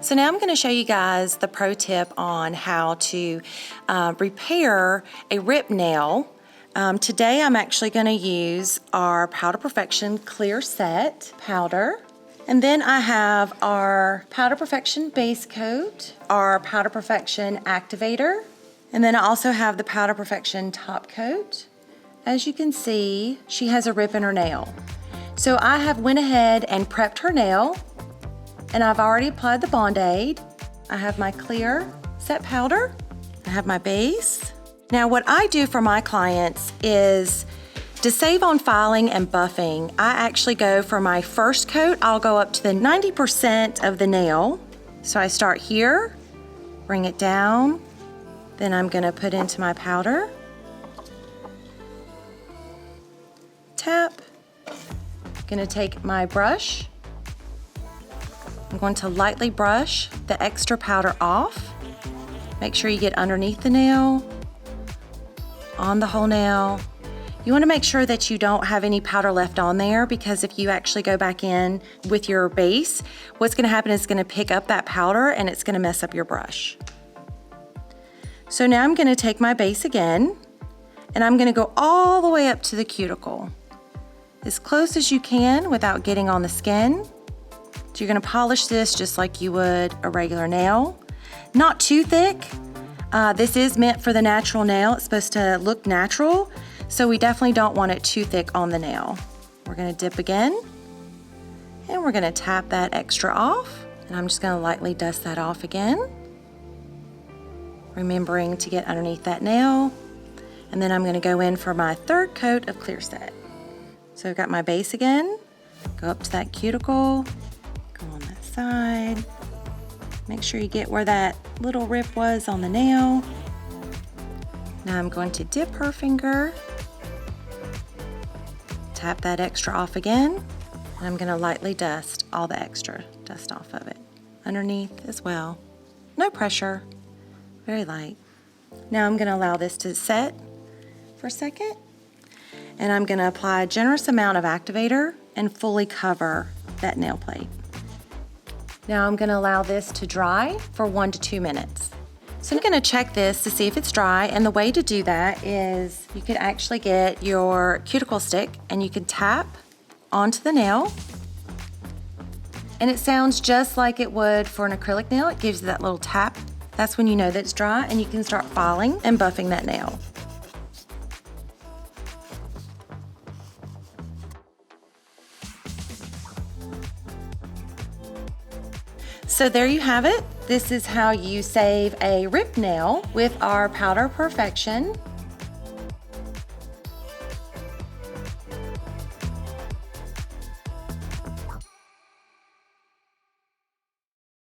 So now I'm going to show you guys the pro tip on how to repair a ripped nail. Today I'm actually going to use our Powder Perfection Clear Set powder. And then I have our Powder Perfection Base Coat, our Powder Perfection Activator, and then I also have the Powder Perfection Top Coat. As you can see, she has a rip in her nail. So I have went ahead and prepped her nail, and I've already applied the Band-Aid. I have my clear set powder. I have my base. Now what I do for my clients is to save on filing and buffing, I actually go for my first coat, I'll go up to the 90% of the nail. So I start here, bring it down, then I'm gonna put into my powder, tap, gonna take my brush, I'm going to lightly brush the extra powder off. Make sure you get underneath the nail, on the whole nail. You want to make sure that you don't have any powder left on there, because if you actually go back in with your base, what's going to happen is it's going to pick up that powder and it's going to mess up your brush. So now I'm going to take my base again and I'm going to go all the way up to the cuticle, as close as you can without getting on the skin. So you're going to polish this just like you would a regular nail. Not too thick. This is meant for the natural nail. It's supposed to look natural, so we definitely don't want it too thick on the nail. We're going to dip again, and we're going to tap that extra off, and I'm just going to lightly dust that off again, remembering to get underneath that nail. And then I'm going to go in for my third coat of Clear Set. So I've got my base again, go up to that cuticle, go on that side, make sure you get where that little rip was on the nail. Now I'm going to dip her finger, tap that extra off again, and I'm going to lightly dust all the extra dust off of it, underneath as well. No pressure, very light. Now I'm going to allow this to set for a second, and I'm going to apply a generous amount of activator and fully cover that nail plate. Now I'm going to allow this to dry for 1 to 2 minutes. So I'm going to check this to see if it's dry, and the way to do that is you can actually get your cuticle stick and you can tap onto the nail, and it sounds just like it would for an acrylic nail. It gives you that little tap. That's when you know that it's dry, and you can start filing and buffing that nail. So there you have it. This is how you save a ripped nail with our Powder Perfection